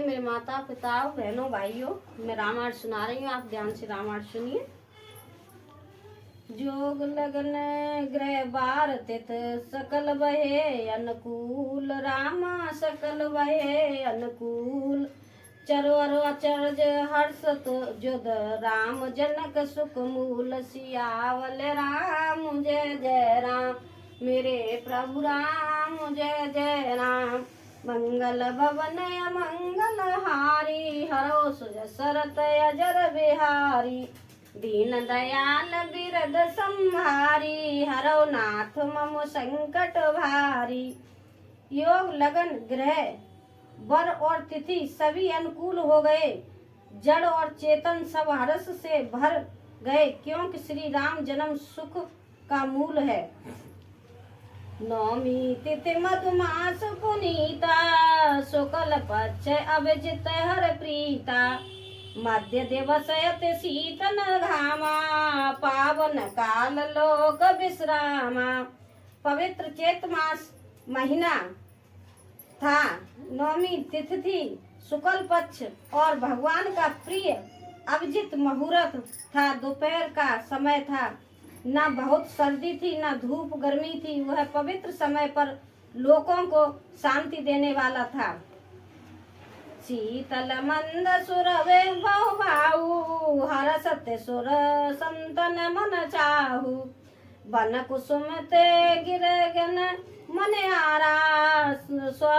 मेरे माता पिता बहनों भाइयों, मैं रामायण सुना रही हूँ। आप ध्यान से रामायण सुनिए। जोग लगन ग्रह बार तिथ सकल बहे अनुकूल, रामा सकल बहे अनुकूल। चरवर अचरज हर्षत जुद राम जनक सुख मूल, सियावल राम जय जय राम, मेरे प्रभु राम जय जय राम। मंगल भवन मंगल हारी, हरो सुज सरत अजर बिहारी। दीन दयाल बिरद संहारी, हरो नाथ मम संकट भारी। योग लगन ग्रह वर और तिथि सभी अनुकूल हो गए। जड़ और चेतन सब हर्ष से भर गए, क्योंकि श्री राम जन्म सुख का मूल है। नौमी तिथि मधुमास पुनीता, शुक्ल पक्ष अभिजित हर प्रीता। मध्य दिवस अति शीतल घामा, पावन काल लोक विश्रामा। पवित्र चैत मास महीना था, नौमी तिथि थी, शुक्ल पक्ष और भगवान का प्रिय अभिजित मुहूर्त था। दोपहर का समय था, न बहुत सर्दी थी न धूप गर्मी थी। वह पवित्र समय पर लोगों को शांति देने वाला था। शीतल मंद सुर वे भाऊ, हर सत्य सुर संतन मन चाहू। बन कुसुम ते गिर गन मन आरा, स्व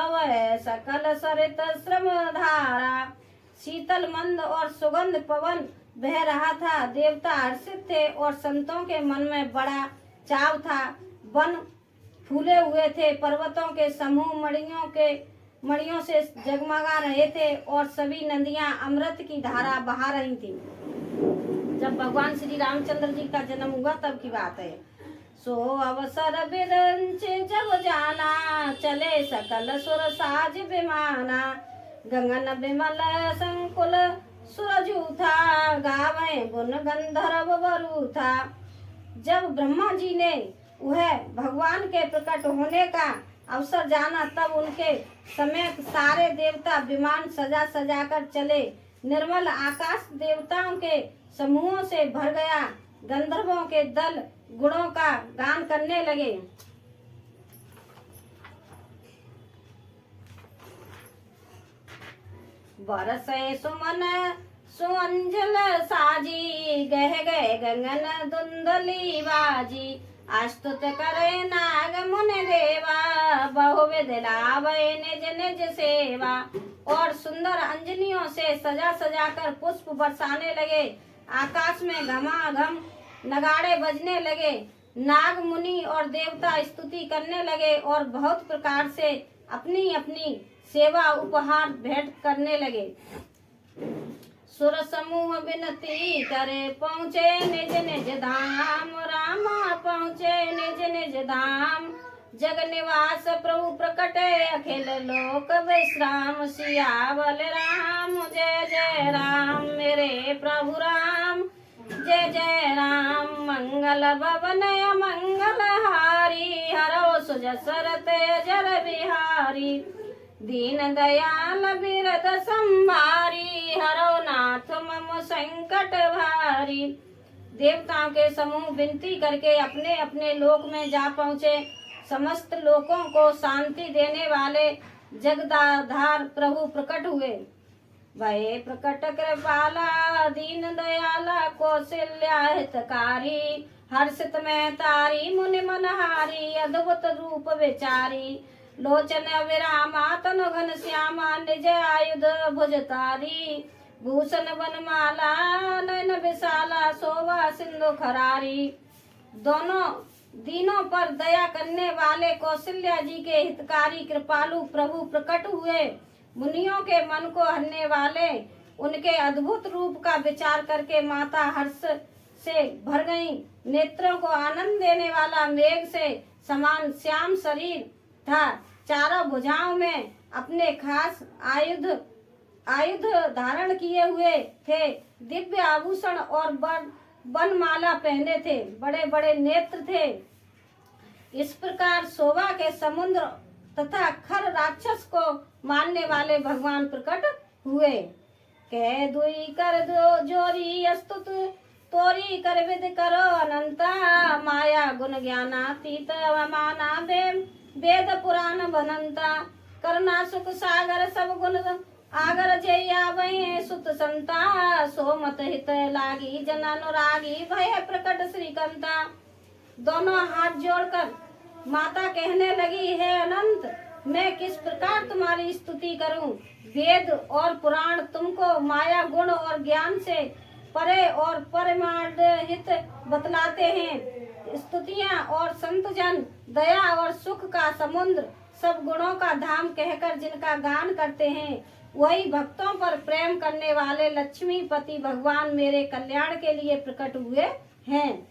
सकल सरित श्रम धारा। शीतल मंद और सुगंध पवन बह रहा था। देवता हर्षित थे और संतों के मन में बड़ा चाव था। वन फूले हुए थे, पर्वतों के समूह मणियों से जगमगा रहे थे और सभी नदियां अमृत की धारा बहा रही थी। जब भगवान श्री रामचंद्र जी का जन्म हुआ तब की बात है। सो अवसर बिरंच जब जाना, चले सकल सुर साज विमाना। गगन विमल संकुल सुरजू था, गावे गुण गंधर्व वरु था। जब ब्रह्मा जी ने वह भगवान के प्रकट होने का अवसर जाना, तब उनके समेत सारे देवता विमान सजा सजा कर चले। निर्मल आकाश देवताओं के समूहों से भर गया। गंधर्वों के दल गुणों का गान करने लगे। बरसे सुमन सुअंजल साजी, गह गए गगन धुंधली बाजी। अस्तुत करे नाग मुनि देवा, बहुविध लावे निज निज सेवा। और सुंदर अंजलियों से सजा सजा कर पुष्प बरसाने लगे। आकाश में घमाघम नगाड़े बजने लगे। नाग मुनि और देवता स्तुति करने लगे और बहुत प्रकार से अपनी अपनी सेवा उपहार भेंट करने लगे। सुर समूह विनती करे, पहुँचे निज निज धाम। रामा पहुँचे निज निज धाम। जग निवास प्रभु प्रकटे, अखिल लोक विश्राम। सियावल राम जय जय राम, मेरे प्रभु राम जय जय राम। मंगल भवन मंगल हारी, हरो सुज सरत अजर बिहारी। दीन दयाल बिरद संभारी, हरो नाथ मम संकट भारी। देवताओं के समूह विनती करके अपने अपने लोक में जा पहुँचे। समस्त लोकों को शांति देने वाले जगदाधार प्रभु प्रकट हुए। भये प्रकट कृपाला, दीन दयाला, कौशल्या हितकारी। हर्षित में तारी मुनि मनहारी, अद्भुत रूप विचारी। लोचन विरामा तनु घन श्यामा, निज आयुध भुजतारी। भूषण वनमाला नयन विशाला, शोभा सिंधु खरारी। दोनों दीनों पर दया करने वाले कौशल्या जी के हितकारी कृपालु प्रभु प्रकट हुए। मुनियों के मन को हरने वाले उनके अद्भुत रूप का विचार करके माता हर्ष से भर गई। नेत्रों को आनंद देने वाला मेघ से समान श्याम शरीर था। चारों भुजाओं में अपने खास आयुध धारण किए हुए थे। दिव्य आभूषण और बनमाला पहने थे। बड़े बड़े नेत्र थे। इस प्रकार शोभा के समुद्र तथा खर राक्षस को मारने वाले भगवान प्रकट हुए। कह दुई कर दो जोरी अस्तुत तोरी कर विद करो अनंता। माया गुण ज्ञानातीत माना वेद पुराण बनंता। करुणा सुख सागर सब गुण आगर जय आवे सुत संता। सो मत हित लागी जन अनुरागी भय प्रकट श्रीकंता। दोनों हाथ जोड़कर माता कहने लगी, है अनंत, मैं किस प्रकार तुम्हारी स्तुति करूं। वेद और पुराण तुमको माया गुण और ज्ञान से परे और परमार्थित बतलाते हैं। स्तुतियां और संतजन दया और सुख का समुद्र सब गुणों का धाम कहकर जिनका गान करते हैं, वही भक्तों पर प्रेम करने वाले लक्ष्मीपति भगवान मेरे कल्याण के लिए प्रकट हुए हैं।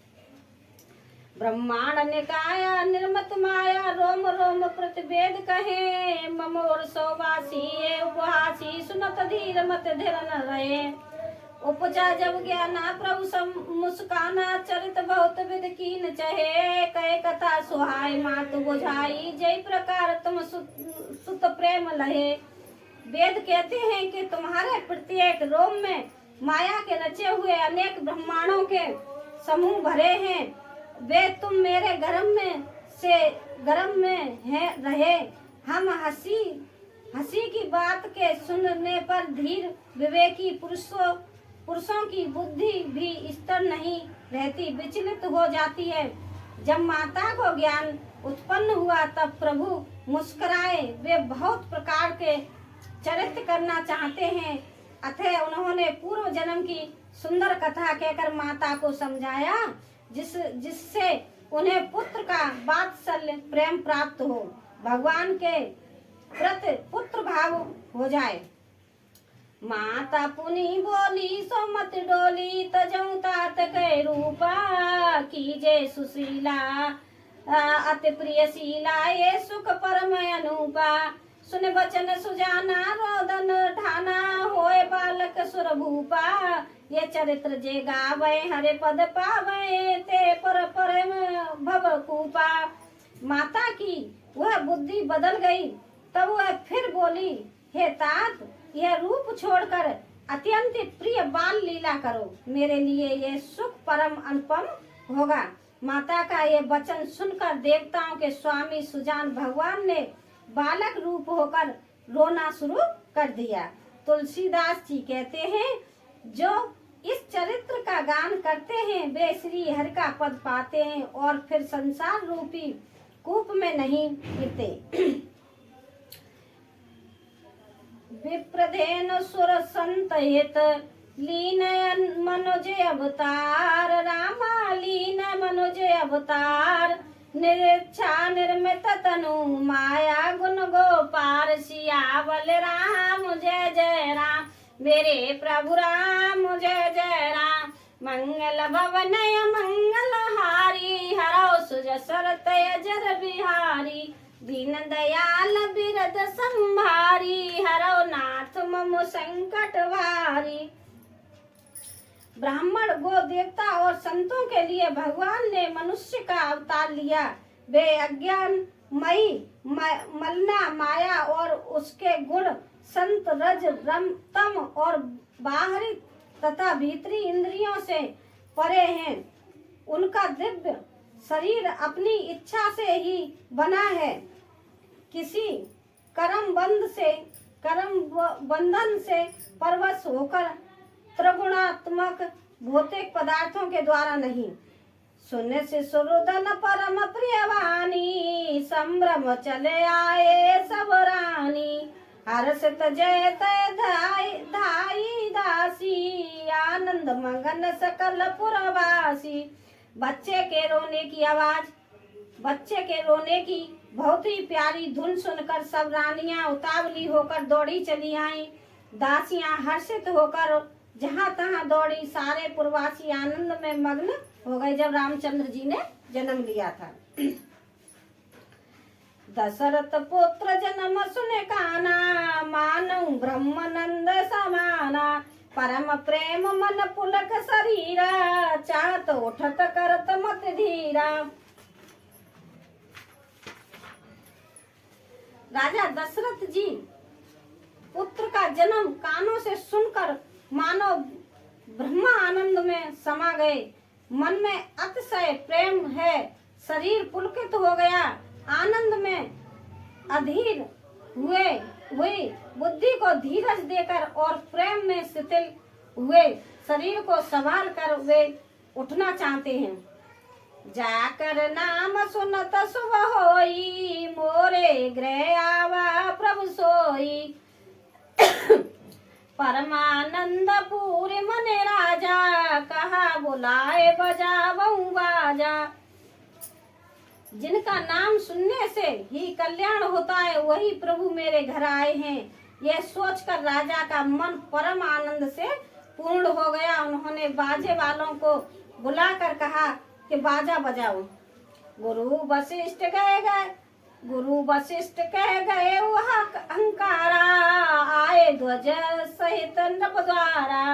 ब्रह्मांड निकाया निर्मत माया रोम रोम प्रतिवेद कहे। ममोर सौवासी उपहासी सुनत धीर मत धीर न रहे। उपजा जब ज्ञाना प्रभु सम मुस्काना चरित बहुत विध कीन चहे। कहे कथा सुहाय मातु बुझाई जय प्रकार तुम सुत प्रेम लहे। वेद कहते हैं कि तुम्हारे प्रत्येक रोम में माया के रचे हुए अनेक ब्रह्मांडों के समूह भरे हैं। वे तुम मेरे गर्भ में है रहे। हम हंसी की बात के सुनने पर धीर विवेकी पुरुषों की बुद्धि भी स्थिर नहीं रहती, विचलित हो जाती है। जब माता को ज्ञान उत्पन्न हुआ तब प्रभु मुस्कुराए। वे बहुत प्रकार के चरित्र करना चाहते हैं, अतः उन्होंने पूर्व जन्म की सुंदर कथा कहकर माता को समझाया, जिससे उन्हें पुत्र का वात्सल्य प्रेम प्राप्त हो, भगवान के प्रति पुत्र भाव हो जाए। माता पुनि बोली सो मत डोली तजऊ तात कै रूपा। कीजे सुशीला अति प्रियशीला ये सुख परम अनूपा। सुन बचन सुजाना रोदन ठाना होए बालक सुर भूपा। ये चरित्र जे गावे हरे पद पावे ते पर भव कूपा। माता की वह बुद्धि बदल गई, तब वह फिर बोली, हे तात, यह रूप छोड़कर अत्यंत प्रिय बाल लीला करो, मेरे लिए ये सुख परम अनुपम होगा। माता का ये वचन सुनकर देवताओं के स्वामी सुजान भगवान ने बालक रूप होकर रोना शुरू कर दिया। तुलसीदास जी कहते हैं, जो इस चरित्र का गान करते हैं वे श्री हरि का पद पाते हैं और फिर संसार रूपी कूप में नहीं गिरते। विप्रधेन सुर संतहित लीन मनुज अवतार। रामा लीन मनुज अवतार। निरीक्षा निर्मित तनु माया गुण गोपार। सियावल राम जय जय राम, मेरे प्रभु राम जय जय राम। मंगल भवन मंगल हारी, हरो सुजसर तय जर बिहारी। दीन दयाल बिरद संभारी, हरो नाथ मम संकट भारी। ब्राह्मण गो देवता और संतों के लिए भगवान ने मनुष्य का अवतार लिया। वे अज्ञान मई मलना माया और उसके गुण संत रज रम तम और बाहरी तथा भीतरी इंद्रियों से परे हैं। उनका दिव्य शरीर अपनी इच्छा से ही बना है। किसी कर्म बंधन से परवश होकर त्रिगुणात्मक भौतिक पदार्थों के द्वारा नहीं। सुनने से सुरुदन परम प्रियवानी, संभ्रम चले आए सब रानी। हर्षित जयत धाई दासी, आनंद मगन सकल पुरवासी। बच्चे के रोने की आवाज, बच्चे के रोने की बहुत ही प्यारी धुन सुनकर सब रानियां उतावली होकर दौड़ी चली आईं। दासियां हर्षित होकर जहां तहां दौड़ी। सारे पुरवासी आनंद में मग्न हो गए जब रामचंद्र जी ने जन्म लिया था। दशरथ पुत्र जन्म सुने काना, मानव ब्रह्मानंद समाना। परम प्रेम मन पुलक शरीरा, चाहत उठत करत मत धीरा। राजा दशरथ जी पुत्र का जन्म कानों से सुनकर मानो ब्रह्मा आनंद में समा गए। मन में अतिशय प्रेम है, शरीर पुलकित हो गया। आनंद में अधीर हुए बुद्धि को धीरज देकर और प्रेम में शिथिल हुए शरीर को संभाल कर वे उठना चाहते हैं। जाकर नाम सुनत शुभ होई, मोरे गृह आवा प्रभु सोई। परमानंद पूरे मने राजा, कहा बुलाए बजावऊं बाजा। जिनका नाम सुनने से ही कल्याण होता है, वही प्रभु मेरे घर आए हैं। यह सोचकर राजा का मन परम आनंद से पूर्ण हो गया। उन्होंने बाजे वालों को बुलाकर कहा कि बाजा बजाओ। गुरु वशिष्ठ कह गए वह अहंकारा, आए ध्वज सहित नृप द्वारा।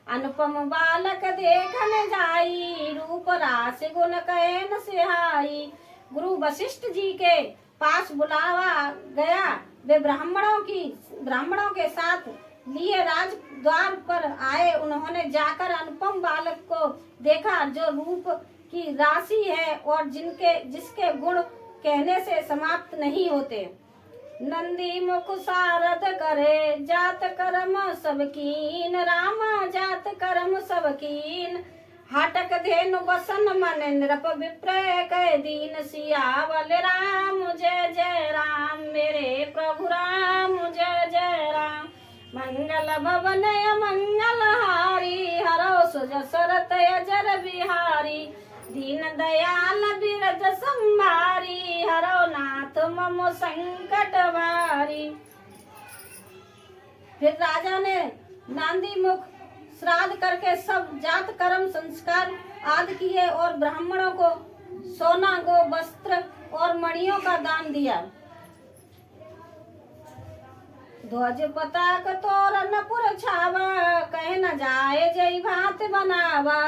अनुपम बालक देखन जाई, रूप रास गुण कहे न सिहाई। गुरु वशिष्ठ जी के पास बुलावा गया। वे ब्राह्मणों के साथ लिए राज द्वार पर आए। उन्होंने जाकर अनुपम बालक को देखा, जो रूप की राशि है और जिसके गुण कहने से समाप्त नहीं होते। नंदी मुख सारद करे, जात कर्म सबकीन, रामा जात कर्म सबकीन। हाटक धेनु बसन मन, नृप विप्रय कह दीन। सियावल राम जय जय राम, मेरे प्रभु राम जय जय राम। मंगल भवन मंगल हारी, हरो सुजसरत अजर बिहारी। दीन दयाल बिरज संभारी, हरो नाथ मम संकट भारी। फिर राजा ने नांदी मुख श्राद्ध करके सब जात कर्म संस्कार आदि किए और ब्राह्मणों को सोना गो वस्त्र और मणियों का दान दिया। ध्वज पताक तोरण पुर छावा, कह न जाए जय भात बनावा।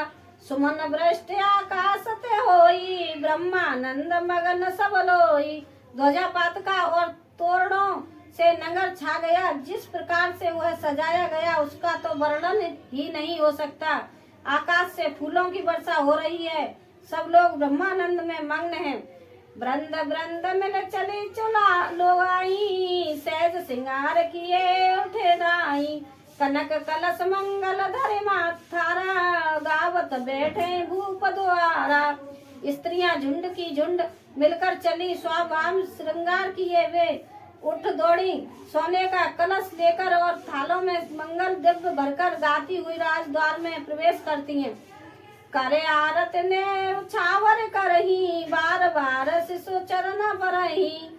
सुमन वृष्टि आकाश ते होई, ब्रह्मानंद मगन सब लोई। ध्वजा पातका और तोरणों से नगर छा गया। जिस प्रकार से वह सजाया गया उसका तो वर्णन ही नहीं हो सकता। आकाश से फूलों की वर्षा हो रही है, सब लोग ब्रह्मानंद में मग्न हैं। वृंद वृंद मिल चली चुला लोगाई, सहज सिंगार किए उठे दाई। कनक कलश मंगल धरे माथारा, गावत बैठे भूप द्वारा। स्त्रियां झुंड की झुंड मिलकर चली, स्वाभाव श्रृंगार किए वे उठ दौड़ी। सोने का कलश लेकर और थालों में मंगल दिव्य भरकर गाती हुई राजद्वार में प्रवेश करती हैं। करे आरत ने उछावर करही, बार बार शिशु चरण बरही।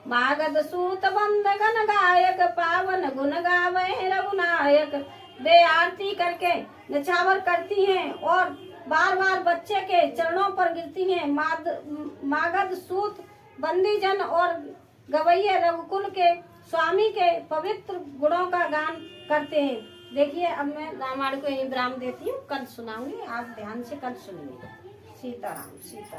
मागध सूत बंदगन गायक, पावन गुण गावे रघुनायक। वे आरती करके निछावर करती हैं और बार बार बच्चे के चरणों पर गिरती हैं। मागध सूत बंदीजन और गवैये रघुकुल के स्वामी के पवित्र गुणों का गान करते हैं। देखिए, अब मैं रामायण को यही विराम देती हूँ, कल सुनाऊंगी। आप ध्यान से कल सुनिए। सीताराम सीता।